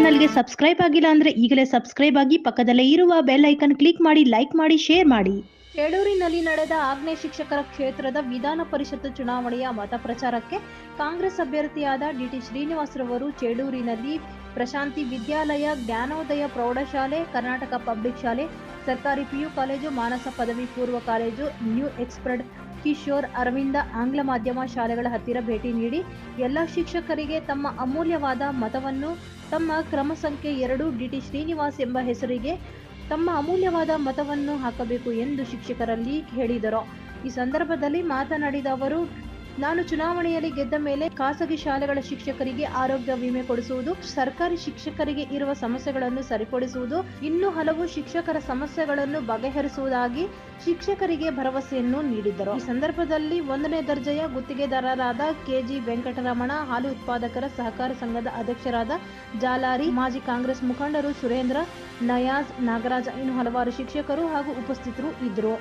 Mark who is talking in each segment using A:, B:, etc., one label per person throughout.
A: ಚಾನಲ್ಗೆ ಸಬ್ಸ್ಕ್ರೈಬ್ ಆಗಿಲ್ಲ ಅಂದ್ರೆ ಈಗಲೇ ಸಬ್ಸ್ಕ್ರೈಬ್ ಆಗಿ ಪಕ್ಕದಲ್ಲೇ ಇರುವ ಬೆಲ್ ಐಕನ್ ಕ್ಲಿಕ್ ಮಾಡಿ, ಲೈಕ್ ಮಾಡಿ, ಶೇರ್ ಮಾಡಿ. ಚೇಳೂರಿನಲ್ಲಿ ನಡೆದ ಆಗ್ನೇಯ ಶಿಕ್ಷಕರ ಕ್ಷೇತ್ರದ ವಿಧಾನ ಪರಿಷತ್ ಚುನಾವಣೆಯ ಮತ ಪ್ರಚಾರಕ್ಕೆ ಕಾಂಗ್ರೆಸ್ ಅಭ್ಯರ್ಥಿಯಾದ ಡಿಟಿ ಶ್ರೀನಿವಾಸ್ ರವರು ಚೇಳೂರಿನಲ್ಲಿ ಪ್ರಶಾಂತಿ ವಿದ್ಯಾಲಯ, ಜ್ಞಾನೋದಯ ಪ್ರೌಢಶಾಲೆ, ಕರ್ನಾಟಕ ಪಬ್ಲಿಕ್ ಶಾಲೆ, ಸರ್ಕಾರಿ ಪಿಯು ಕಾಲೇಜು, ಮಾನಸ ಪದವಿ ಪೂರ್ವ college, new expert Kishore Aravinda ಆಂಗ್ಲ ಮಾಧ್ಯಮ ಶಾಲೆಗಳ ಹತ್ತಿರ ಭೇಟಿ ನೀಡಿ ಎಲ್ಲ ಶಿಕ್ಷಕರಿಗೆ ತಮ್ಮ ಅಮೂಲ್ಯವಾದ ಮತವನ್ನು ತಮ್ಮ ಕ್ರಮ ಸಂಖ್ಯೆ 2 ಡಿಟಿ ಶ್ರೀನಿವಾಸ್ ಎಂಬ ಹೆಸರಿಗೆ ತಮ್ಮ ಅಮೂಲ್ಯವಾದ ಮತವನ್ನು ಹಾಕಬೇಕು ಎಂದು ಶಿಕ್ಷಕರಲ್ಲಿ ಹೇಳಿದರು. ಈ ಸಂದರ್ಭದಲ್ಲಿ ಮಾತನಾಡಿದ ಅವರು, ನಾನು ಚುನಾವಣೆಯಲ್ಲಿ ಗೆದ್ದ ಮೇಲೆ ಖಾಸಗಿ ಶಾಲೆಗಳ ಶಿಕ್ಷಕರಿಗೆ ಆರೋಗ್ಯ ವಿಮೆ ಕೊಡಿಸುವುದು, ಸರ್ಕಾರಿ ಶಿಕ್ಷಕರಿಗೆ ಇರುವ ಸಮಸ್ಯೆಗಳನ್ನು ಸರಿಪಡಿಸುವುದು, ಇನ್ನೂ ಹಲವು ಶಿಕ್ಷಕರ ಸಮಸ್ಯೆಗಳನ್ನು ಬಗೆಹರಿಸುವುದಾಗಿ ಶಿಕ್ಷಕರಿಗೆ ಭರವಸೆಯನ್ನು ನೀಡಿದ್ದರು. ಈ ಸಂದರ್ಭದಲ್ಲಿ 1ನೇ ದರ್ಜೆಯ ಗುತ್ತಿಗೆದಾರರಾದ ಕೆಜಿ ವೆಂಕಟರಮಣ, ಹಾಲು ಉತ್ಪಾದಕರ ಸಹಕಾರ ಸಂಘದ ಅಧ್ಯಕ್ಷರಾದ ಜಾಲಾರಿ, ಮಾಜಿ ಕಾಂಗ್ರೆಸ್ ಮುಖಂಡರು ಸುರೇಂದ್ರ, ನಯಾಜ್, ನಾಗರಾಜ, ಇನ್ನು ಹಲವಾರು ಶಿಕ್ಷಕರು ಹಾಗೂ ಉಪಸ್ಥಿತರು ಇದ್ದರು.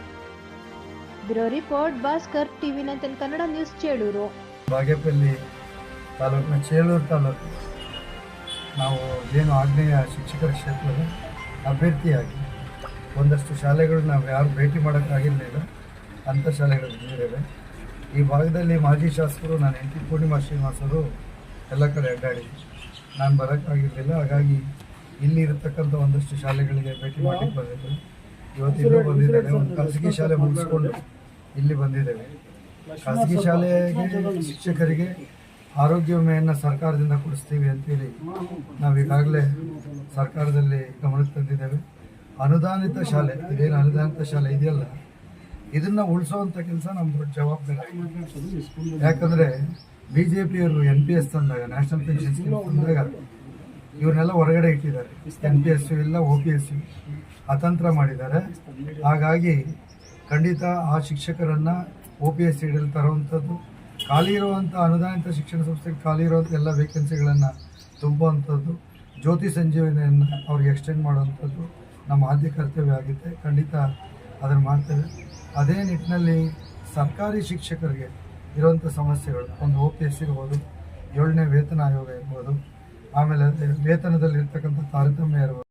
A: Bureau report, Bhaskar, TV nine Kannada news, Chelur.
B: Bagepalli ತಾಲೂಕಿನ ಚೇಳೂರು ತಾಲೂಕು ನಾವು ಏನು ಆಗ್ನೇಯ ಶಿಕ್ಷಕರ ಕ್ಷೇತ್ರದ ಅಭ್ಯರ್ಥಿಯಾಗಿ ಒಂದಷ್ಟು ಶಾಲೆಗಳು ನಾವು ಯಾರು ಭೇಟಿ ಮಾಡೋಕ್ಕಾಗಿರಲಿಲ್ಲ, ಅಂಥ ಶಾಲೆಗಳು ಬಂದಿದ್ದೇವೆ. ಈ ಭಾಗದಲ್ಲಿ ಮಾಜಿ ಶಾಸಕರು ನಾನು ಹೆಂಡತಿ ಪೂರ್ಣಿಮಾ ಶ್ರೀನಿವಾಸರು ಎಲ್ಲ ಕಡೆ ಅಡ್ಡಾಡಿ ನಾನು ಬರೋಕ್ಕಾಗಿರಲಿಲ್ಲ. ಹಾಗಾಗಿ ಇಲ್ಲಿ ಇರತಕ್ಕಂಥ ಒಂದಷ್ಟು ಶಾಲೆಗಳಿಗೆ ಭೇಟಿ ಮಾಡಲಿಕ್ಕೆ ಬಂದಿದ್ದೇವೆ. ಇವತ್ತಿಗೂ ಬಂದಿದ್ದೇವೆ. ಒಂದು ಖಾಸಗಿ ಶಾಲೆ ಮುಗಿಸ್ಕೊಂಡು ಇಲ್ಲಿ ಬಂದಿದ್ದೇವೆ. ಖಾಸಗಿ ಶಾಲೆಗೆ ಶಿಕ್ಷಕರಿಗೆ ಆರೋಗ್ಯ ವಿಮೆಯನ್ನು ಸರ್ಕಾರದಿಂದ ಕೊಡಿಸ್ತೀವಿ ಅಂತೇಳಿ ನಾವು ಈಗಾಗಲೇ ಸರ್ಕಾರದಲ್ಲಿ ಗಮನಕ್ಕೆ ತಂದಿದ್ದೇವೆ. ಅನುದಾನಿತ ಶಾಲೆ, ಇದೇನು ಅನುದಾನಿತ ಶಾಲೆ ಇದೆಯಲ್ಲ, ಇದನ್ನು ಉಳಿಸೋವಂಥ ಕೆಲಸ ನಮ್ಮ ದೊಡ್ಡ ಜವಾಬ್ದಾರಿ. ಯಾಕಂದರೆ BJPಯವರು NPS ತಂದಾಗ, ನ್ಯಾಷನಲ್ ಪೆನ್ಷನ್ ಸ್ಕೀಮ್ ತಂದಾಗ ಇವ್ರನ್ನೆಲ್ಲ ಹೊರಗಡೆ ಇಟ್ಟಿದ್ದಾರೆ. NPS ಇಲ್ಲ, OPS ಅತಂತ್ರ ಮಾಡಿದ್ದಾರೆ. ಹಾಗಾಗಿ ಖಂಡಿತ ಆ ಶಿಕ್ಷಕರನ್ನು OPS ಹಿಡಿದು ತರುವಂಥದ್ದು, ಖಾಲಿ ಇರುವಂಥ ಅನುದಾನಿತ ಶಿಕ್ಷಣ ಸಂಸ್ಥೆಗೆ ಖಾಲಿ ಇರುವಂಥ ಎಲ್ಲ ವೇಕೆನ್ಸಿಗಳನ್ನು ತುಂಬುವಂಥದ್ದು, ಜ್ಯೋತಿ ಸಂಜೀವನಿಯನ್ನು ಅವ್ರಿಗೆ ಎಕ್ಸ್ಟೆಂಡ್ ಮಾಡುವಂಥದ್ದು ನಮ್ಮ ಆದ್ಯ ಕರ್ತವ್ಯ ಆಗುತ್ತೆ. ಖಂಡಿತ ಅದನ್ನು ಮಾಡ್ತೇವೆ. ಅದೇ ನಿಟ್ಟಿನಲ್ಲಿ ಸರ್ಕಾರಿ ಶಿಕ್ಷಕರಿಗೆ ಇರುವಂಥ ಸಮಸ್ಯೆಗಳು, ಒಂದು OPS ಇರ್ಬೋದು, 7ನೇ ವೇತನ ಆಯೋಗ ಇರ್ಬೋದು, ಆಮೇಲೆ ವೇತನದಲ್ಲಿ ಇರ್ತಕ್ಕಂಥ ತಾರತಮ್ಯ ಇರ್ಬೋದು,